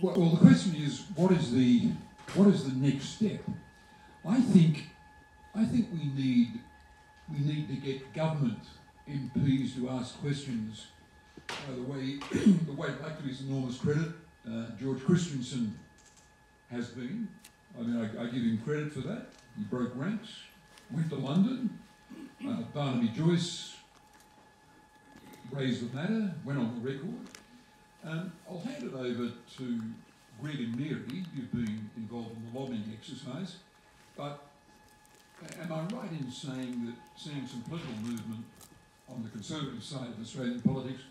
Well, the question is, what is the next step? I think we need to get government MPs to ask questions. The way back to his enormous credit, George Christensen has been. I mean, I give him credit for that. He broke ranks, went to London. Barnaby Joyce raised the matter, went on the record. I'll hand it over to Greg and Mary. You've been involved in the lobbying exercise, but am I right in saying that seeing some political movement on the Conservative side of Australian politics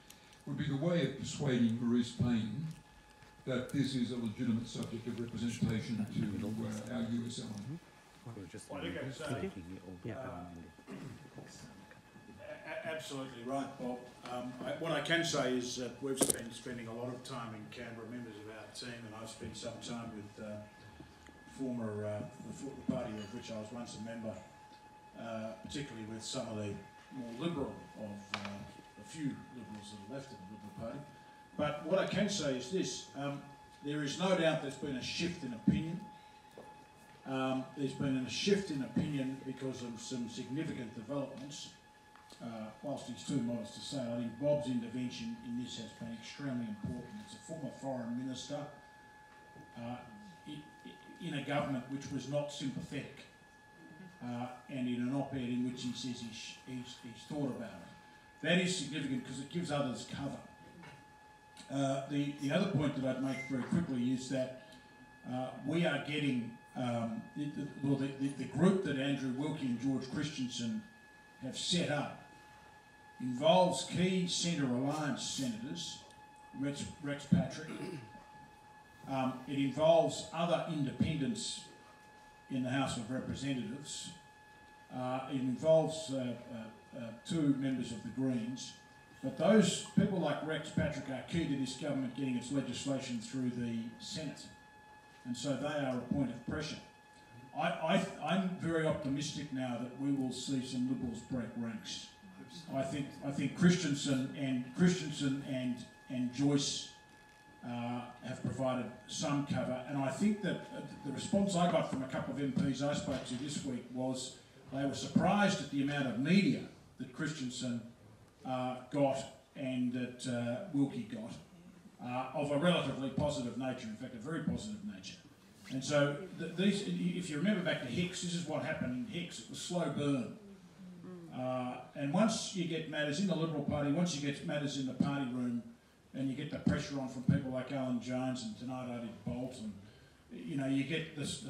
would be the way of persuading Maurice Payne that this is a legitimate subject of representation to our US ally? Well, I think absolutely right, Bob. What I can say is that we've been spending a lot of time in Canberra, members of our team, and I've spent some time with the party of which I was once a member, particularly with some of the more liberal of a few Liberals that are left of the Liberal Party. But what I can say is this, there is no doubt there's been a shift in opinion. There's been a shift in opinion because of some significant developments. Whilst it's too modest to say, I think Bob's intervention in this has been extremely important. It's a former foreign minister in a government which was not sympathetic, and in an op-ed in which he says he's thought about it. That is significant because it gives others cover. The other point that I'd make very quickly is that we are getting, the group that Andrew Wilkie and George Christensen have set up involves key Centre Alliance senators, Rex Patrick. It involves other independents in the House of Representatives. It involves two members of the Greens. But those people like Rex Patrick are key to this government getting its legislation through the Senate. And so they are a point of pressure. I'm very optimistic now that we will see some Liberals break ranks. I think Christensen and Joyce have provided some cover, and I think that the response I got from a couple of MPs I spoke to this week was they were surprised at the amount of media that Christensen got and that Wilkie got, of a relatively positive nature, in fact a very positive nature. And so these, if you remember back to Hicks, this is what happened in Hicks. It was slow burn. And once you get matters in the Liberal Party, once you get matters in the party room, and you get the pressure on from people like Alan Jones and tonight I did Bolt, and you know, you get this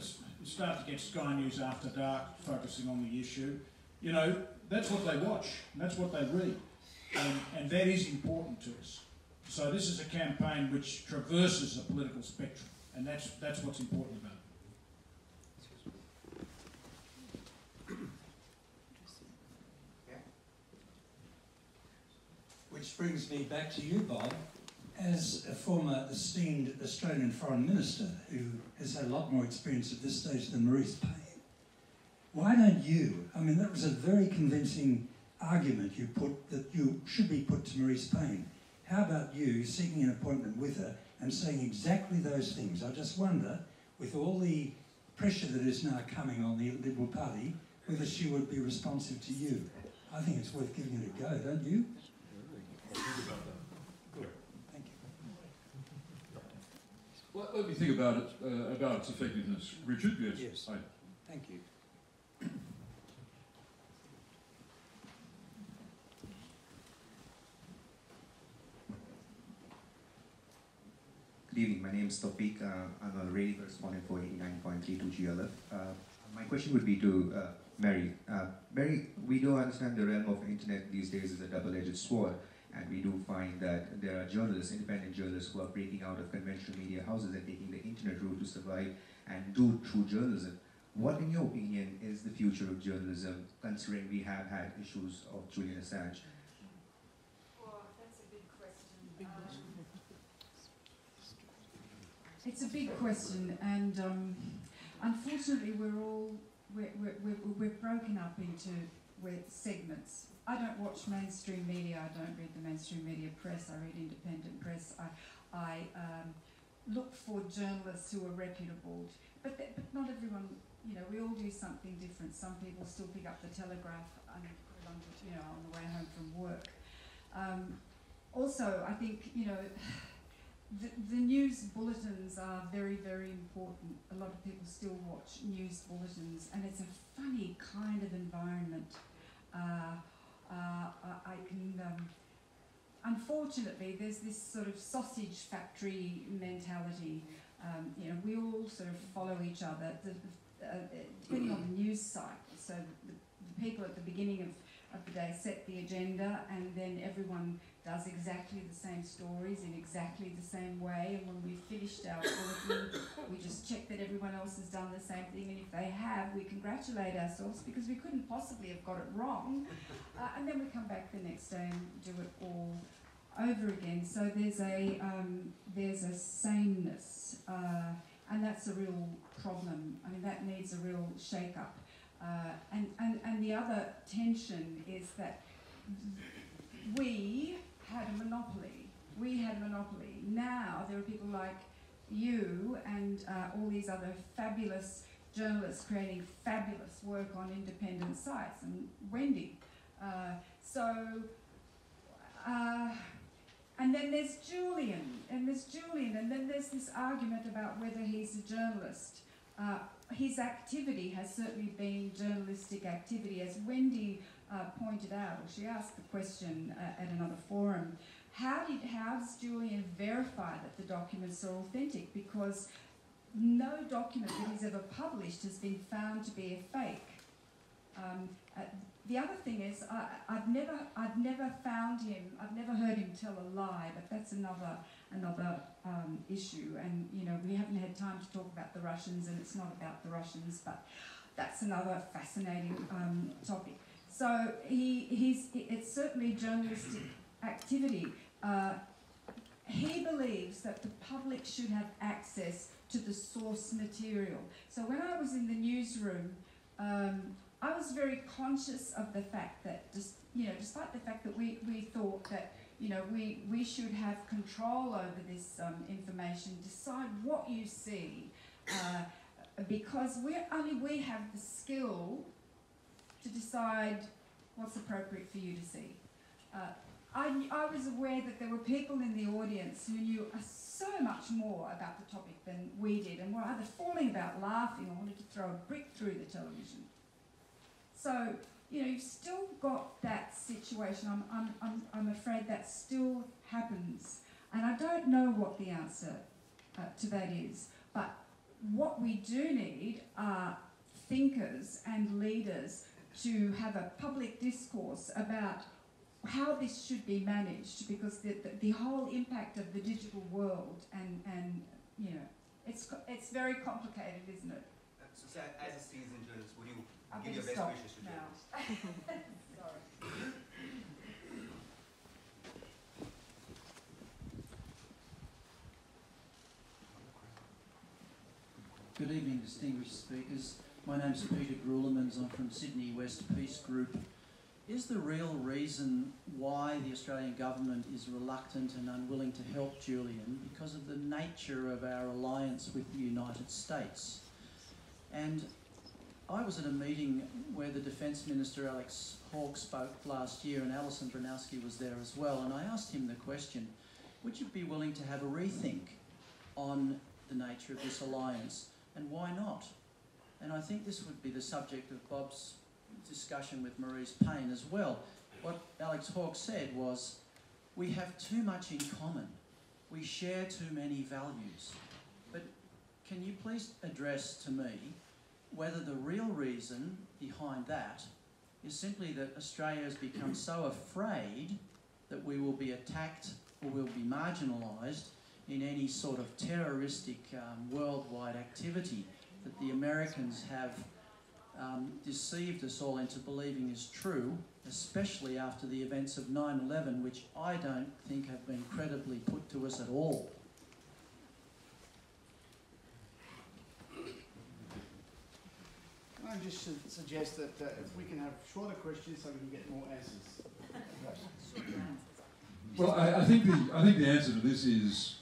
start to get Sky News After Dark focusing on the issue. You know, that's what they watch, and that's what they read, and that is important to us. So this is a campaign which traverses the political spectrum, and that's what's important about it. Which brings me back to you, Bob, as a former esteemed Australian Foreign Minister who has had a lot more experience at this stage than Maurice Payne. Why don't you, I mean, that was a very convincing argument you put, that you should be put to Maurice Payne. How about you seeking an appointment with her and saying exactly those things? I just wonder, with all the pressure that is now coming on the Liberal Party, whether she would be responsive to you. I think it's worth giving it a go, don't you? Think about that. Good. Thank you. Well, let me think about it, about its effectiveness. Richard, yes. Yes. Thank you. Good evening, my name is Tawfiq. I'm a radio correspondent for 89.32 GLF. My question would be to Mary. Mary, we do understand the realm of internet these days is a double-edged sword. And we do find that there are journalists, independent journalists, who are breaking out of conventional media houses and taking the internet route to survive and do true journalism. What, in your opinion, is the future of journalism, considering we have had issues of Julian Assange? Well, that's a big question. It's a big question, and unfortunately, we're broken up into segments. I don't watch mainstream media. I don't read the mainstream media press. I read independent press. I look for journalists who are reputable. But not everyone, you know, we all do something different. Some people still pick up the Telegraph and put it on, you know, on the way home from work. Also, I think, you know, the news bulletins are very, very important. A lot of people still watch news bulletins, and it's a funny kind of environment. Unfortunately, there's this sort of sausage factory mentality. You know, we all sort of follow each other, depending on the news cycle. So the people at the beginning of the day set the agenda, and then everyone does exactly the same stories in exactly the same way, and when we've finished our bulletin, we just check that everyone else has done the same thing, and if they have, we congratulate ourselves because we couldn't possibly have got it wrong, and then we come back the next day and do it all over again. So there's a sameness, and that's a real problem. I mean, that needs a real shake-up. And the other tension is that we had a monopoly. Now there are people like you and all these other fabulous journalists creating fabulous work on independent sites, and Wendy. And then there's Julian, and then there's this argument about whether he's a journalist. His activity has certainly been journalistic activity, as Wendy pointed out, or she asked the question at another forum. How does Julian verify that the documents are authentic? Because no document that he's ever published has been found to be a fake. The other thing is, I've never found him. I've never heard him tell a lie, but that's another issue. And you know, we haven't had time to talk about the Russians, and it's not about the Russians, but that's another fascinating topic. So it's certainly journalistic activity. He believes that the public should have access to the source material. So when I was in the newsroom, I was very conscious of the fact that, despite the fact that we thought that, you know, we should have control over this information, decide what you see, because only we have the skill to decide what's appropriate for you to see. I was aware that there were people in the audience who knew so much more about the topic than we did, and were either falling about laughing or wanted to throw a brick through the television. So, you know, you've still got that situation. I'm afraid that still happens. And I don't know what the answer to that is. But what we do need are thinkers and leaders to have a public discourse about how this should be managed, because the whole impact of the digital world and you know, it's very complicated, isn't it? So as a seasoned journalist, would you I'm give your going to best stop wishes to now. journalists? Sorry. Good evening, distinguished speakers. My name's Peter Grulemans. I'm from Sydney West Peace Group. Is the real reason why the Australian government is reluctant and unwilling to help Julian because of the nature of our alliance with the United States? And I was at a meeting where the Defence Minister Alex Hawke spoke last year, and Alison Bronowski was there as well, and I asked him the question, would you be willing to have a rethink on the nature of this alliance, and why not? And I think this would be the subject of Bob's discussion with Maurice Payne as well. What Alex Hawke said was, we have too much in common. We share too many values. But can you please address to me whether the real reason behind that is simply that Australia has become so afraid that we will be attacked or will be marginalised in any sort of terroristic worldwide activity that the Americans have deceived us all into believing is true, especially after the events of 9/11, which I don't think have been credibly put to us at all. I just suggest that if we can have shorter questions so we can get more answers. Well, I think the answer to this is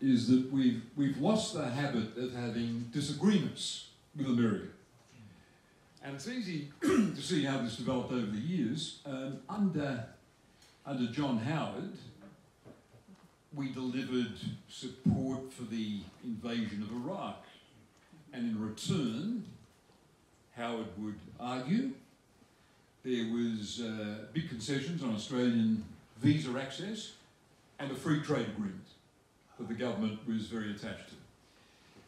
is that we've lost the habit of having disagreements with America. And it's easy to see how this developed over the years. Under John Howard, we delivered support for the invasion of Iraq. And in return, Howard would argue there was big concessions on Australian visa access and a free trade agreement that the government was very attached to.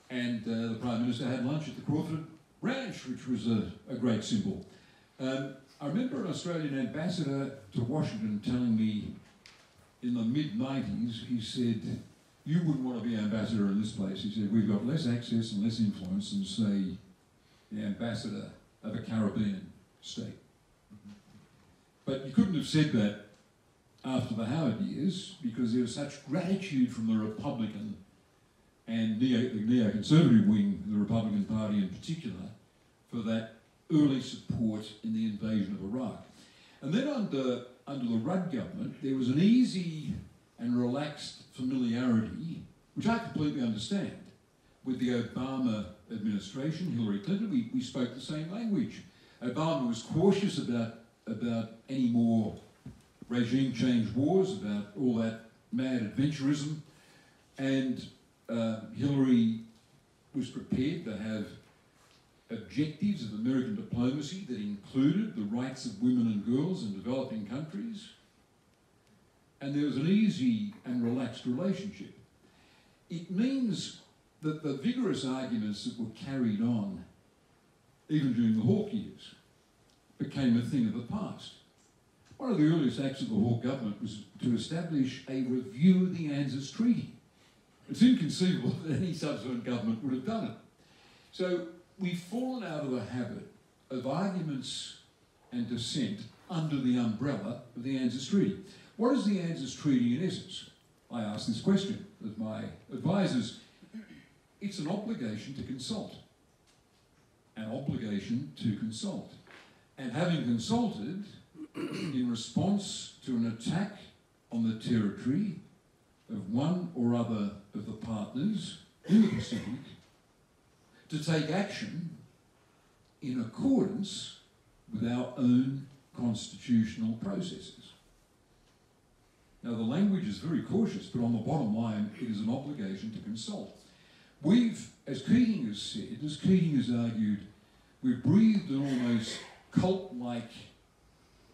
And the Prime Minister had lunch at the Crawford Ranch, which was a great symbol. I remember an Australian ambassador to Washington telling me in the mid-90s, he said, you wouldn't want to be ambassador in this place. He said, we've got less access and less influence than, say, the ambassador of a Caribbean state. But you couldn't have said that after the Howard years, because there was such gratitude from the Republican and the neoconservative wing, the Republican Party in particular, for that early support in the invasion of Iraq. And then under the Rudd government, there was an easy and relaxed familiarity, which I completely understand, with the Obama administration, Hillary Clinton. We spoke the same language. Obama was cautious about any more regime change wars, about all that mad adventurism, and Hillary was prepared to have objectives of American diplomacy that included the rights of women and girls in developing countries, and there was an easy and relaxed relationship. It means that the vigorous arguments that were carried on, even during the Hawke years, became a thing of the past. One of the earliest acts of the Hawke government was to establish a review of the ANZUS Treaty. It's inconceivable that any subsequent government would have done it. So we've fallen out of the habit of arguments and dissent under the umbrella of the ANZUS Treaty. What is the ANZUS Treaty in essence? I asked this question of my advisors. It's an obligation to consult. An obligation to consult. And having consulted, in response to an attack on the territory of one or other of the partners in the Pacific, to take action in accordance with our own constitutional processes. Now, the language is very cautious, but on the bottom line, it is an obligation to consult. We've, as Keating has said, as Keating has argued, we've breathed an almost cult-like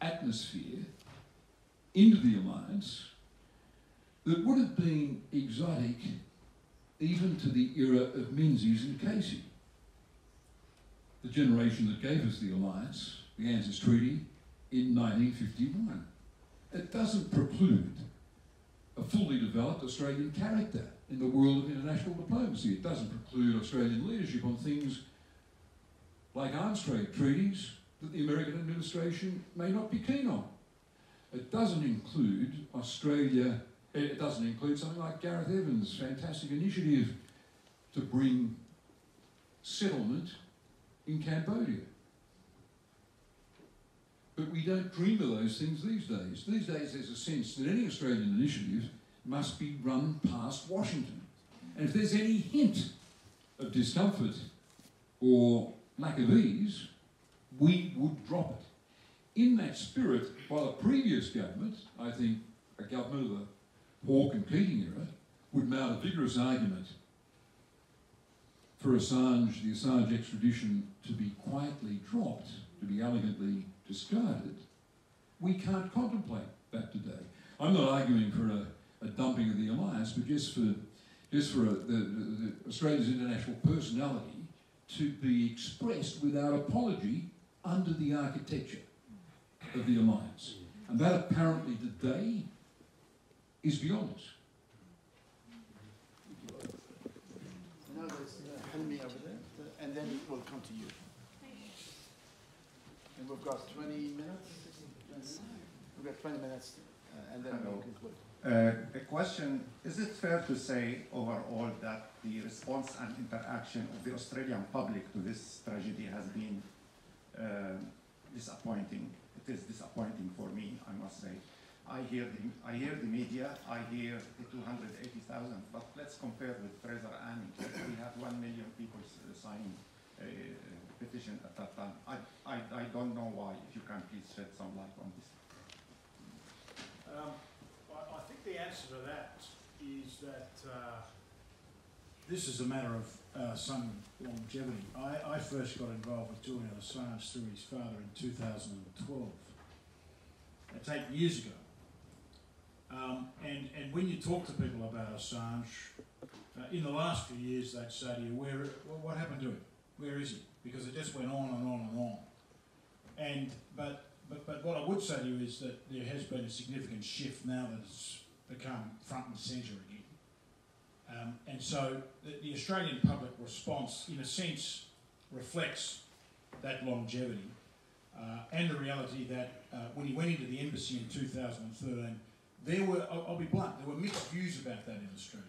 atmosphere into the alliance that would have been exotic even to the era of Menzies and Casey, the generation that gave us the alliance, the ANZUS Treaty, in 1951. It doesn't preclude a fully developed Australian character in the world of international diplomacy. It doesn't preclude Australian leadership on things like arms trade treaties that the American administration may not be keen on. It doesn't include Australia, it doesn't include something like Gareth Evans' fantastic initiative to bring settlement in Cambodia. But we don't dream of those things these days. These days there's a sense that any Australian initiative must be run past Washington. And if there's any hint of discomfort or lack of ease, we would drop it. In that spirit, while a previous government, I think a government of the Hawke and Keating era, would mount a vigorous argument for Assange, the Assange extradition, to be quietly dropped, to be elegantly discarded, we can't contemplate that today. I'm not arguing for a dumping of the alliance, but just for the Australia's international personality to be expressed without apology under the architecture of the alliance. And that apparently today is beyond us. Now there's enemy over there, and then it will come to you. And we've got 20 minutes. We've got 20 minutes, and then we'll conclude. A question, is it fair to say overall that the response and interaction of the Australian public to this tragedy has been disappointing? It is disappointing for me, I must say. I hear the media, I hear the 280,000, but let's compare with Fraser Anning. We had 1 million people signing a petition at that time. I don't know why, if you can please shed some light on this. I think the answer to that is that this is a matter of some longevity. I first got involved with Julian Assange through his father in 2012. That's 8 years ago. And when you talk to people about Assange, in the last few years they'd say to you, what happened to him? Where is he? Because it just went on and on and on. But what I would say to you is that there has been a significant shift now that it's become front and centre again. And so the Australian public response, in a sense, reflects that longevity and the reality that when he went into the embassy in 2013, there were, I'll be blunt, there were mixed views about that in Australia.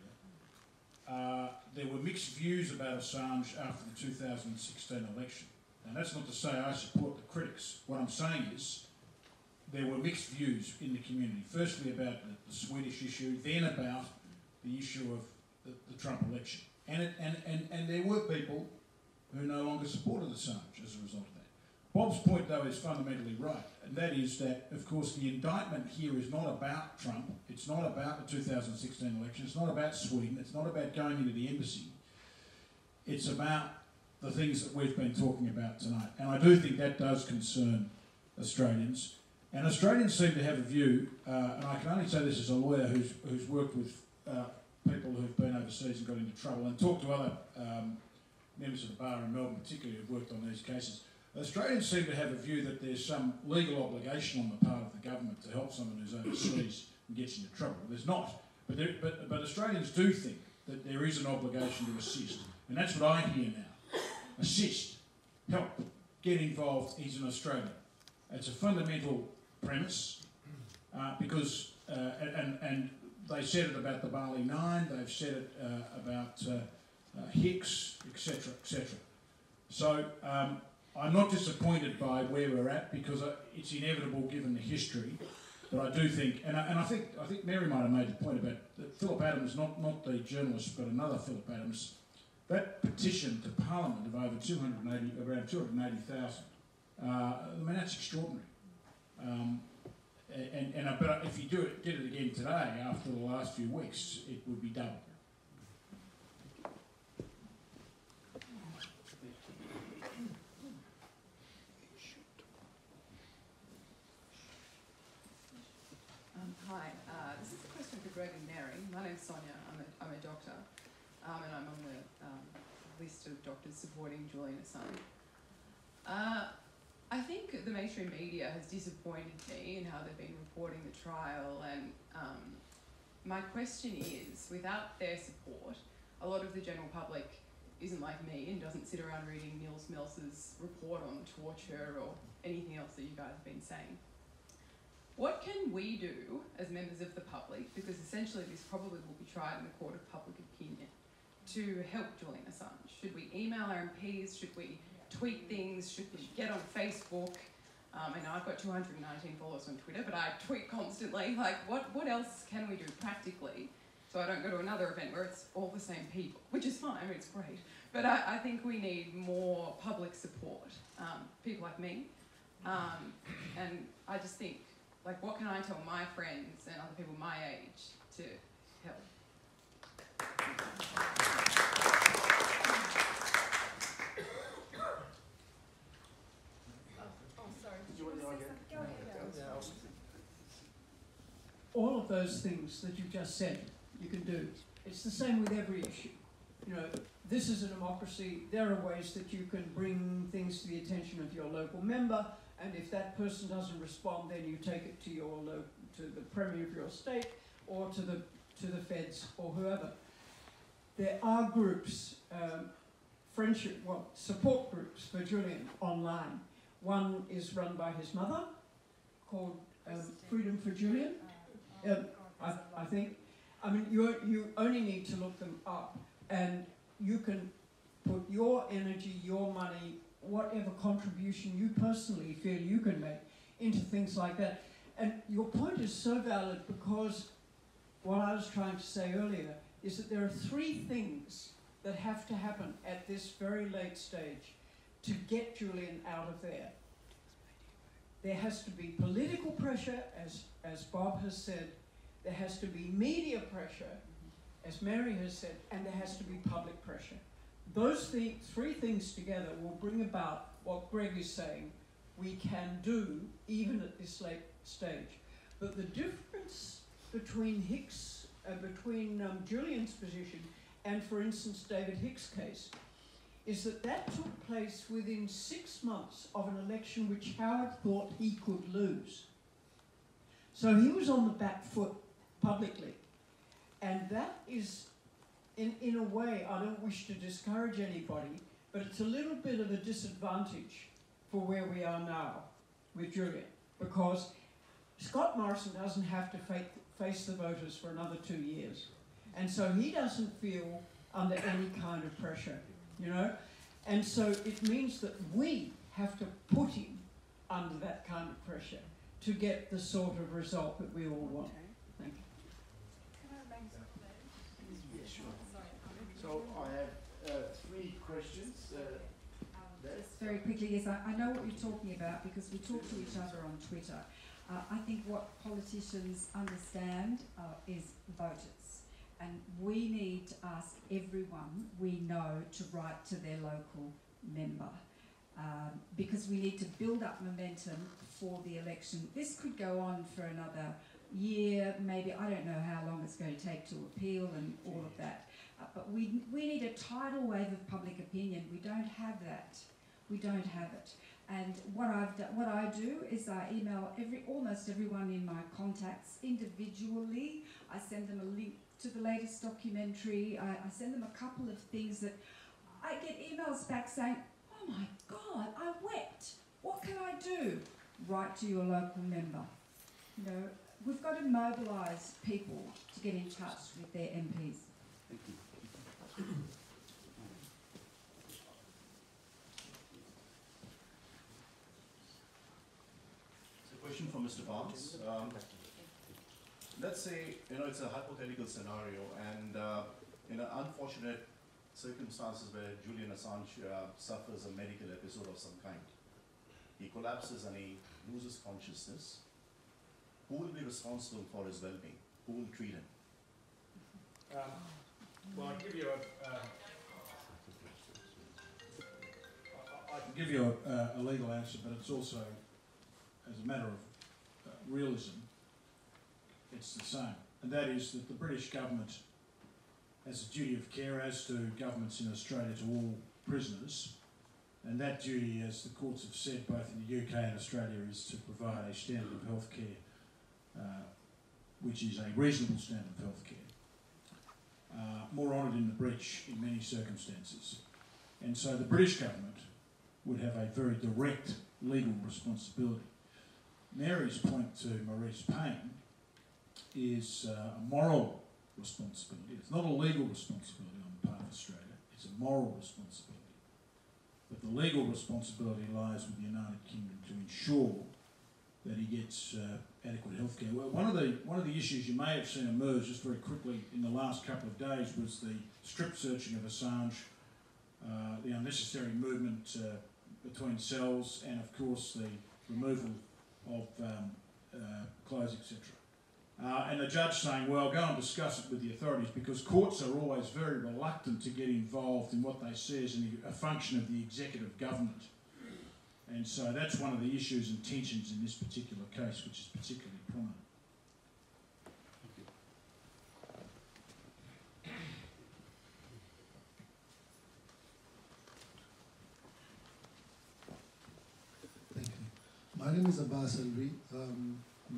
There were mixed views about Assange after the 2016 election. And that's not to say I support the critics. What I'm saying is there were mixed views in the community. Firstly about the Swedish issue, then about the issue of the Trump election. And there were people who no longer supported Assange as a result of that. Bob's point, though, is fundamentally right, and that is that, of course, the indictment here is not about Trump, it's not about the 2016 election, it's not about Sweden, it's not about going into the embassy. It's about the things that we've been talking about tonight. And I do think that does concern Australians. And Australians seem to have a view, and I can only say this as a lawyer who's worked with people who've been overseas and got into trouble, and talked to other members of the bar in Melbourne particularly who've worked on these cases. Australians seem to have a view that there's some legal obligation on the part of the government to help someone who's overseas and gets into trouble. There's not. But Australians do think that there is an obligation to assist. And that's what I hear now. Assist. Help. Get involved. He's an Australian. It's a fundamental premise because, and they said it about the Bali Nine, they've said it about Hicks, etc., etc. So I'm not disappointed by where we're at because it's inevitable given the history. But I do think, and I think Mary might have made the point about that Philip Adams, not the journalist, but another Philip Adams, that petition to Parliament of over around 280,000. I mean, that's extraordinary. But if you did it again today, after the last few weeks, it would be double. Hi, this is a question for Greg and Mary. My name's Sonia, I'm a doctor, and I'm on the list of doctors supporting Julian Assange. I think the mainstream media has disappointed me in how they've been reporting the trial, and my question is, without their support, a lot of the general public isn't like me and doesn't sit around reading Nils Melzer's report on torture or anything else that you guys have been saying. What can we do as members of the public, because essentially this probably will be tried in the court of public opinion, to help Julian Assange? Should we email our MPs? Should we tweet things? Should we get on Facebook? I know I've got 219 followers on Twitter, but I tweet constantly. Like, what else can we do practically so I don't go to another event where it's all the same people, which is fine, I mean, it's great. But I think we need more public support, people like me. And I just think, like, what can I tell my friends and other people my age to help? All of those things that you've just said, you can do. It's the same with every issue. You know, this is a democracy. There are ways that you can bring things to the attention of your local member, and if that person doesn't respond, then you take it to to the Premier of your state, or to the feds, or whoever. There are groups, support groups for Julian online. One is run by his mother, called Freedom for Julian. I think. I mean, you only need to look them up, and you can put your energy, your money, whatever contribution you personally feel you can make into things like that. And your point is so valid, because what I was trying to say earlier is that there are three things that have to happen at this very late stage to get Julian out of there. There has to be political pressure, as Bob has said. There has to be media pressure, as Mary has said, and there has to be public pressure. Those three things together will bring about what Greg is saying we can do even at this late stage. But the difference between Julian's position and, for instance, David Hicks' case, is that that took place within 6 months of an election which Howard thought he could lose. So he was on the back foot publicly. And that is, in a way, I don't wish to discourage anybody, but it's a little bit of a disadvantage for where we are now with Julian, because Scott Morrison doesn't have to face the voters for another 2 years. And so he doesn't feel under any kind of pressure, you know? And so it means that we have to put him under that kind of pressure to get the sort of result that we all want. Thank you. Yeah, sure. So I have 3 questions. Just very quickly, yes, I know what you're talking about, because we talk to each other on Twitter. I think what politicians understand is voters. And we need to ask everyone we know to write to their local member, because we need to build up momentum for the election. This could go on for another year, maybe. I don't know how long it's going to take to appeal and all of that. But we need a tidal wave of public opinion. We don't have that. We don't have it. And what I do is I email almost everyone in my contacts individually. I send them a link to the latest documentary. I send them a couple of things that I get emails back saying, "Oh my God, I wept. What can I do?" Write to your local member. You know, we've got to mobilise people to get in touch with their MPs. Thank you. Question for Mr. Barnes. Let's say, it's a hypothetical scenario, and in an unfortunate circumstances where Julian Assange suffers a medical episode of some kind. He collapses and he loses consciousness. Who will be responsible for his well-being? Who will treat him? Well, I can give you a legal answer, but it's also, as a matter of realism, it's the same. And that is that the British government has a duty of care, as do governments in Australia, to all prisoners. And that duty, as the courts have said, both in the UK and Australia, is to provide a standard of health care, which is a reasonable standard of health care, more honoured in the breach in many circumstances. And so the British government would have a very direct legal responsibility. Mary's point to Maurice Payne is a moral responsibility. It's not a legal responsibility on the part of Australia, it's a moral responsibility. But the legal responsibility lies with the United Kingdom to ensure that he gets adequate health care. Well, one of the issues you may have seen emerge just very quickly in the last couple of days was the strip searching of Assange, the unnecessary movement between cells, and of course the removal of clothes, etc. And the judge saying, well, go and discuss it with the authorities, because courts are always very reluctant to get involved in what they see as a function of the executive government. And so that's one of the issues and tensions in this particular case, which is particularly prominent. Thank you. My name is Abbas Alvi.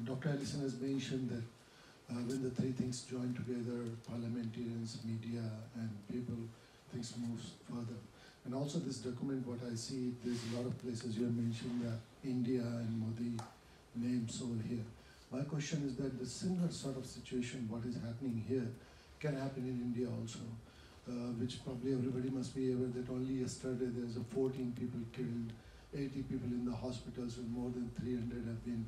Dr. Allison has mentioned that when the three things join together, parliamentarians, media, and people, things move further. And also this document, what I see, there's a lot of places you have mentioned India and Modi names over here. My question is that the similar sort of situation, what is happening here, can happen in India also, which probably everybody must be aware that only yesterday there's 14 people killed, 80 people in the hospitals, and more than 300 have been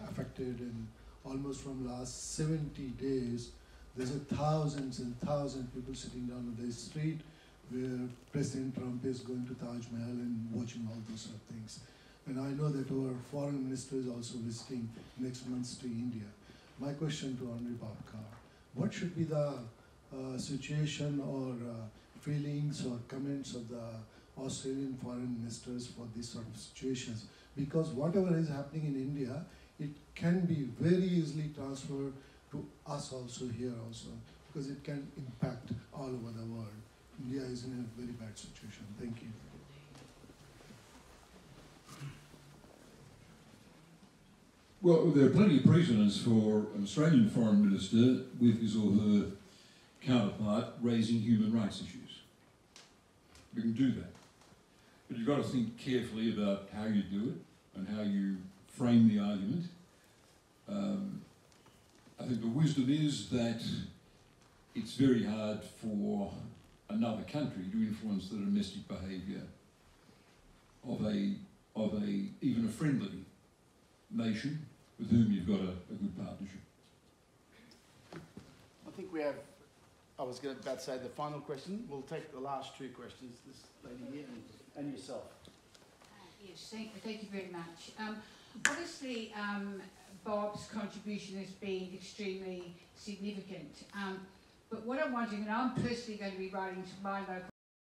affected, and almost from last 70 days, there's thousands and thousands of people sitting down on the street where President Trump is going to Taj Mahal and watching all those sort of things. And I know that our foreign minister is also visiting next month to India. My question to Honorable Babka, what should be the situation or feelings or comments of the Australian foreign ministers for these sort of situations? Because whatever is happening in India, it can be very easily transferred to us also here also, because it can impact all over the world. India is in a very bad situation. Thank you. Well, there are plenty of precedents for an Australian foreign minister with his or her counterpart raising human rights issues. We can do that. But you've got to think carefully about how you do it and how you frame the argument. I think the wisdom is that it's very hard for another country to influence the domestic behaviour of even a friendly nation with whom you've got a good partnership. I think we have, I was about to say the final question. We'll take the last two questions, this lady here and yourself. Yes, thank you very much. Obviously, Bob's contribution has been extremely significant. But what I'm wondering, and I'm personally going to be writing to my local